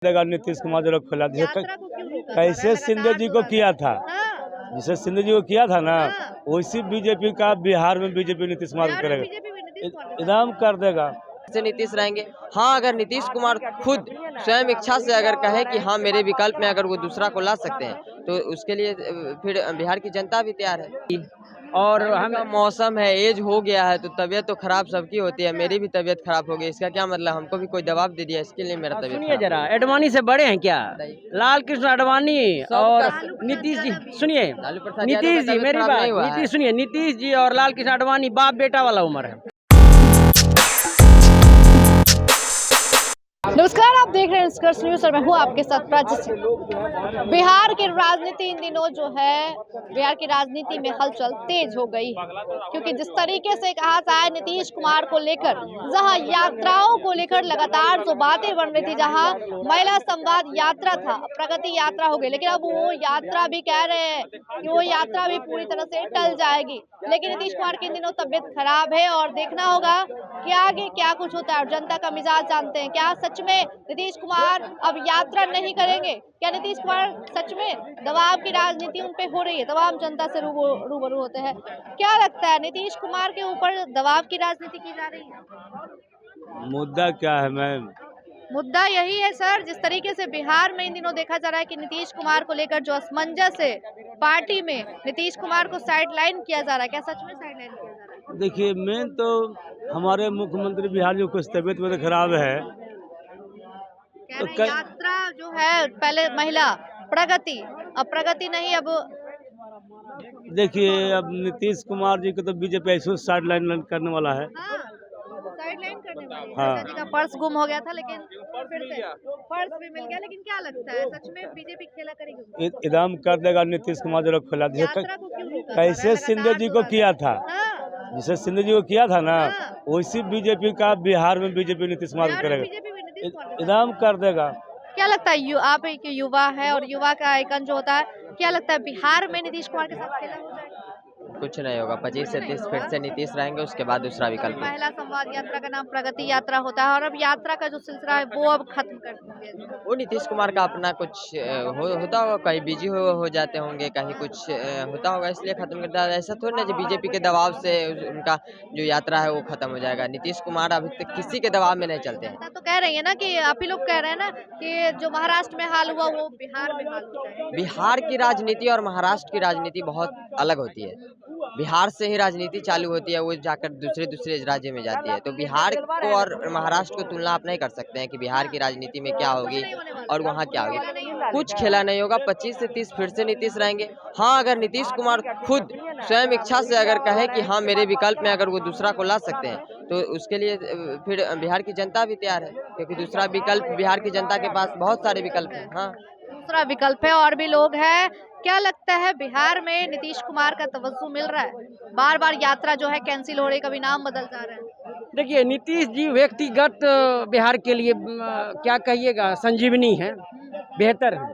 देगा नीतीश कुमार जो खुला यात्रा को क्यों रोका? कैसे सिंधे जी को किया था, हाँ, जिसे सिंधे जी को किया था ना, हाँ। वैसी बीजेपी का बिहार में बीजेपी नीतीश कुमार बिहार में करेगा, बीजेपी में नीतीश कुमार के साथ एकदम कर देगा। से नीतीश रहेंगे। हाँ, अगर नीतीश कुमार खुद स्वयं इच्छा से अगर कहे कि हाँ मेरे विकल्प में अगर वो दूसरा को ला सकते हैं तो उसके लिए फिर बिहार की जनता भी तैयार है। और हम मौसम है, एज हो गया है, तो तबीयत तो खराब सबकी होती है। मेरी भी तबीयत खराब हो गई, इसका क्या मतलब? हमको भी कोई दबाव दे दिया, इसके लिए मेरा तबीयत सुनिए खराब जरा, अडवाणी से बड़े हैं क्या? लाल कृष्ण अडवाणी और सबका- नीतीश जी, सुनिए लालू प्रसाद यादव नीतीश का जी, तबीयत मेरी खराब बात, नहीं हुआ है। नीतीश सुनिए, नीतीश जी और लाल कृष्ण अडवाणी बाप बेटा वाला उम्र है। नमस्कार, आप देख रहे हैं स्कर्स न्यूज और मैं हूँ आपके साथ प्राची सिंह। बिहार की राजनीति इन दिनों जो है, बिहार की राजनीति में हलचल तेज हो गई है, क्योंकि जिस तरीके से कहा जाए नीतीश कुमार को लेकर, जहां यात्राओं को लेकर लगातार जो बातें बन रही थी, जहां महिला संवाद यात्रा था, प्रगति यात्रा हो गई, लेकिन अब वो यात्रा भी कह रहे हैं कि वो यात्रा भी पूरी तरह से टल जाएगी। लेकिन नीतीश कुमार की इन दिनों तबियत खराब है और देखना होगा कि आगे क्या कुछ होता है। और जनता का मिजाज जानते हैं, क्या सच में नीतीश कुमार अब यात्रा नहीं करेंगे? क्या नीतीश कुमार सच में दबाव की राजनीति उन पे हो रही है? तमाम जनता से रूबरू होते हैं। क्या लगता है, नीतीश कुमार के ऊपर दबाव की राजनीति की जा रही है? मुद्दा क्या है मैम? मुद्दा यही है सर, जिस तरीके से बिहार में इन दिनों देखा जा रहा है कि नीतीश कुमार को लेकर जो असमंजस है पार्टी में, नीतीश कुमार को साइडलाइन किया जा रहा है। क्या सच में साइडलाइन किया जा रहा है? देखिए, मेन तो हमारे मुख्यमंत्री बिहार जो कुछ तबीयत में खराब है, कह रहे हैं यात्रा जो है पहले महिला प्रगति, अब प्रगति नहीं, अब देखिए अब नीतीश कुमार जी को तो बीजेपी ऐसे साइड लाइन करने वाला है। साइडलाइन करने वाली है। हाँ। चाचा जी का पर्स गुम हो गया था, लेकिन फिर से पर्स भी मिल गया। लेकिन क्या लगता है, सच में बीजेपी खेला करेगी? एकदम कर देगा नीतीश कुमार जो खुला यात्रा को क्यों रोका? कैसे सिंधे जी को किया था, हाँ, जिसे सिंधे जी को किया था ना, हाँ। वैसी बीजेपी का बिहार में बीजेपी नीतीश कुमार बिहार में करेगा, बीजेपी में नीतीश कुमार के साथ। एकदम कर देगा। क्या लगता है, आप एक युवा है और युवा का आइकन जो होता है, क्या लगता है बिहार में नीतीश कुमार के साथ खेला हो जाएगा? कुछ नहीं होगा। 25 से 30 फिर से नीतीश रहेंगे, उसके बाद दूसरा विकल्प होगा। महिला संवाद यात्रा का नाम प्रगति यात्रा होता है, और अब यात्रा का जो सिलसिला है वो अब खत्म कर दिया। वो नीतीश कुमार का अपना कुछ होता होगा, कहीं बिजी हो जाते होंगे, कहीं कुछ होता होगा, इसलिए खत्म करता है। ऐसा थोड़ी ना जो बीजेपी के दबाव से उनका जो यात्रा है वो खत्म हो जाएगा। नीतीश कुमार अभी तक किसी के दबाव में नहीं चलते हैं। ऐसा तो कह रही है ना, कि आप ही लोग कह रहे हैं ना कि जो महाराष्ट्र में हाल हुआ वो बिहार में हाल हो जाएगा। बिहार की राजनीति और महाराष्ट्र की राजनीति बहुत अलग होती है। बिहार से ही राजनीति चालू होती है, वो जाकर दूसरे राज्य में जाती है। तो बिहार को और महाराष्ट्र को तुलना आप नहीं कर सकते हैं कि बिहार की राजनीति में क्या होगी और वहाँ क्या होगी। कुछ खेला नहीं होगा। 25 से 30 फिर से नीतीश रहेंगे। हाँ, अगर नीतीश कुमार खुद स्वयं इच्छा से अगर कहे कि हाँ मेरे विकल्प में अगर वो दूसरा को ला सकते हैं तो उसके लिए फिर बिहार की जनता भी तैयार है, क्योंकि दूसरा विकल्प बिहार की जनता के पास बहुत सारे विकल्प हैं। हाँ, दूसरा विकल्प है और भी लोग हैं। क्या लगता है, बिहार में नीतीश कुमार का तवज्जो मिल रहा है? बार बार यात्रा जो है कैंसिल हो रही है, कभी नाम बदल जा रहा है। देखिए, नीतीश जी व्यक्तिगत बिहार के लिए क्या कहिएगा, संजीवनी है, बेहतर है,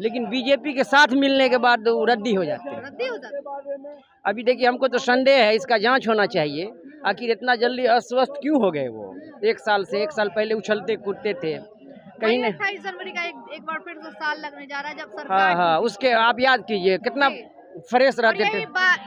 लेकिन बीजेपी के साथ मिलने के बाद वो रद्दी हो जाते हैं। रद्दी हो जाती है। अभी देखिए, हमको तो संदेह है, इसका जांच होना चाहिए। आखिर इतना जल्दी अस्वस्थ क्यों हो गए वो? एक साल पहले उछलते कूदते थे कहीं वही नहीं। 28 जनवरी का एक बार फिर से साल लगने जा रहा है जब सरकार हाँ, उसके आप याद कीजिए कितना फ्रेश और रहते थे।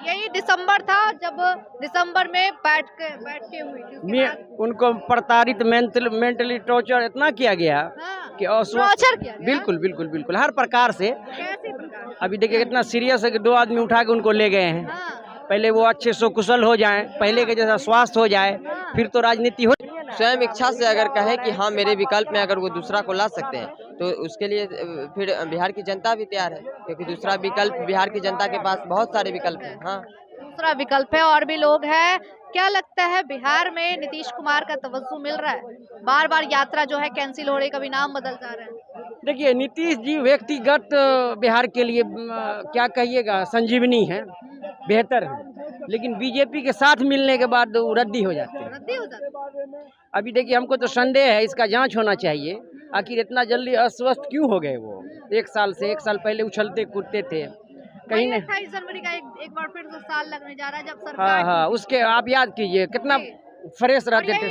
यही दिसंबर था जब दिसंबर में बैठ के हुई थी। उसके बाद उनको प्रताड़ित मेंटली टॉर्चर इतना किया गया हाँ, कि अस्वस्थ। टॉर्चर किया गया। बिल्कुल हर प्रकार से। कैसे प्रकार से? अभी देखिए कितना सीरियस है कि 2 आदमी उठा के उनको ले गए हैं। हाँ, पहले वो अच्छे से कुशल हो जाएं, पहले के जैसा स्वास्थ्य हो जाए, फिर तो राजनीति हो। स्वयं इच्छा से अगर कहे कि हाँ मेरे विकल्प में अगर वो दूसरा को ला सकते हैं तो उसके लिए फिर बिहार की जनता भी तैयार है, क्योंकि दूसरा विकल्प बिहार की जनता के पास बहुत सारे विकल्प हैं। हाँ, दूसरा विकल्प है और भी लोग हैं। क्या लगता है, बिहार में नीतीश कुमार का तवज्जो मिल रहा है? बार बार यात्रा जो है कैंसिल हो रही है, कभी नाम बदल जा रहा है। देखिए, नीतीश जी व्यक्तिगत बिहार के लिए क्या कहिएगा, संजीवनी है, बेहतर है, लेकिन बीजेपी के साथ मिलने के बाद वो रद्दी हो जाते हैं। रद्दी हो जाती है। अभी देखिए, हमको तो संदेह है, इसका जांच होना चाहिए। आखिर इतना जल्दी अस्वस्थ क्यों हो गए वो? एक साल पहले उछलते कूदते थे कहीं नहीं। 28 जनवरी का एक बार फिर से साल लगने जा रहा है जब सरकार हाँ, उसके आप याद कीजिए कितना फ्रेश और रहते थे।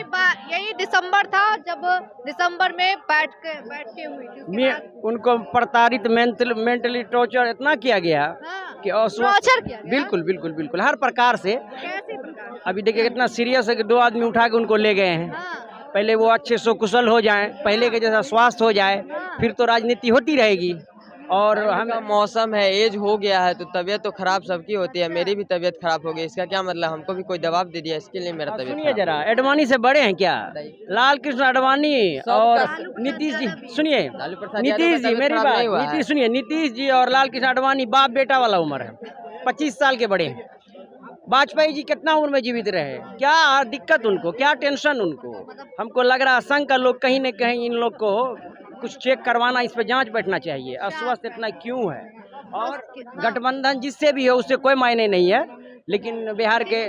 यही दिसंबर था जब दिसंबर में बैठ के हुई थी, उसके बाद उनको प्रताड़ित मेंटली टॉर्चर इतना किया गया हाँ, कि अस्वस्थ। टॉर्चर किया गया। बिल्कुल बिल्कुल बिल्कुल हर प्रकार से। कैसे प्रकार? अभी देखिए कितना सीरियस है कि 2 आदमी उठा के उनको ले गए हैं। हाँ, पहले वो अच्छे सकुशल हो जाएं, पहले के जैसा स्वास्थ्य हो जाए, फिर तो राजनीति होती रहेगी। और हम मौसम है, एज हो गया है, तो तबीयत तो खराब सबकी होती है। मेरी भी तबीयत खराब हो गई, इसका क्या मतलब? हमको भी कोई दबाव दे दिया, इसके लिए मेरा तबीयत सुनिए खराब जरा, अडवाणी से बड़े हैं क्या? लाल कृष्ण अडवाणी और लालू नीतीश जी, प्रसाद सुनिए लालू प्रसाद यादव नीतीश का जी तबीयत मेरी खराब बात, नहीं हुआ है। नीतीश सुनिए, नीतीश जी और लाल कृष्ण अडवाणी बाप बेटा वाला उम्र है, 25 साल के बड़े हैं। वाजपेयी जी कितना उम्र में जीवित रहे, क्या दिक्कत उनको, क्या टेंशन उनको? हमको लग रहा है संघ का लोग कहीं न कहीं इन लोग को कुछ चेक करवाना, इस पे जांच बैठना चाहिए, अस्वस्थ इतना क्यों है। और गठबंधन जिससे भी हो उससे कोई मायने नहीं है, लेकिन बिहार के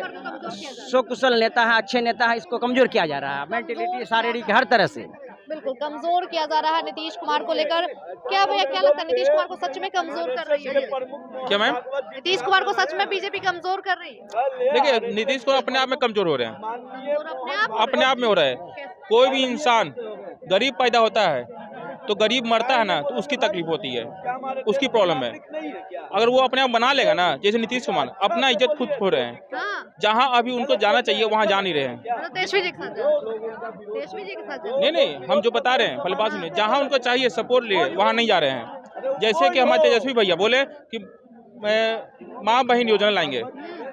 सकुशल नेता है, अच्छे नेता है, इसको कमजोर किया जा रहा है मेंटलिटी, शारीरिक हर तरह से। बिल्कुल कमजोर किया जा रहा है नीतीश कुमार को लेकर। क्या भैया, क्या लगता है नीतीश कुमार को सच में कमजोर कर रही है? क्या मैम? नीतीश कुमार को सच में बीजेपी कमजोर कर रही है? देखिए, नीतीश कुमार अपने आप में कमजोर हो रहे हैं, कमजोर अपने आप में हो रहा है। कोई भी इंसान गरीब पैदा होता है तो गरीब मरता है ना, तो उसकी तकलीफ होती है, उसकी प्रॉब्लम है। अगर वो अपने आप बना लेगा ना, जैसे नीतीश कुमार अपना इज्जत खुद खो रहे हैं, हाँ, जहाँ अभी उनको जाना चाहिए वहाँ जा नहीं रहे हैं। मतलब तेजस्वी जी के साथ तेजस्वी जी के साथ नहीं, हम जो बता रहे हैं पहले बात सुनिए, जहाँ उनको चाहिए सपोर्ट लिए वहाँ नहीं जा रहे हैं। जैसे कि हमारे तेजस्वी भैया बोले कि माँ बहन योजना लाएंगे,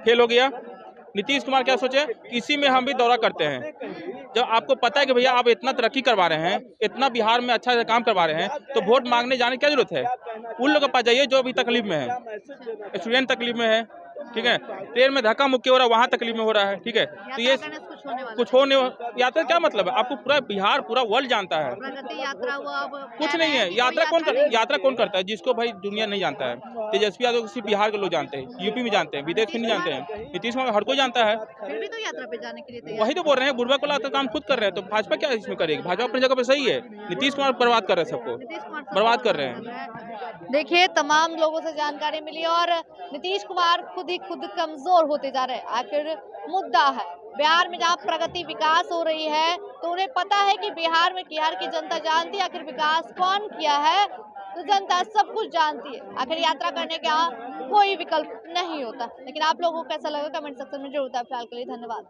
फेल हो गया। नीतीश कुमार क्या सोचे कि इसी में हम भी दौरा करते हैं। जब आपको पता है कि भैया आप इतना तरक्की करवा रहे हैं, इतना बिहार में अच्छा काम करवा रहे हैं, तो वोट मांगने जाने की क्या जरूरत है? उन लोगों के पास जाइए जो अभी तकलीफ में है, स्टूडेंट तकलीफ में है, ठीक है, ट्रेन में धक्का मुक्की हो रहा है, वहाँ तकलीफ में हो रहा है, ठीक है। तो ये कुछ होने यात्रा क्या मतलब है? आपको पूरा बिहार, पूरा वर्ल्ड जानता है। प्रगति यात्रा हुआ, अब कुछ नहीं है। यात्रा कौन करता है? जिसको भाई दुनिया नहीं जानता है। तेजस्वी यादव को सिर्फ बिहार के लोग जानते हैं, यूपी में जानते हैं, विदेश में नहीं जानते हैं। नीतीश कुमार हर कोई जानता है। फिर भी तो यात्रा पे जाने के लिए तैयार। वही तो बोल रहे हैं, बुढ़वा को लाकर काम खुद कर रहे हैं, तो भाजपा क्या इसमें करेगी? भाजपा अपनी जगह पे सही है, नीतीश कुमार बर्बाद कर रहे हैं सबको, नीतीश कुमार बर्बाद कर रहे हैं। देखिए, तमाम लोगों से जानकारी मिली और नीतीश कुमार खुद ही खुद कमजोर होते जा रहे हैं। आखिर मुद्दा है बिहार में जहाँ प्रगति विकास हो रही है, तो उन्हें पता है कि बिहार की जनता जानती है आखिर विकास कौन किया है, तो जनता सब कुछ जानती है। आखिर यात्रा करने का कोई विकल्प नहीं होता। लेकिन आप लोगों को कैसा लगा कमेंट सेक्शन में जरूर बताएं। फिलहाल के लिए धन्यवाद।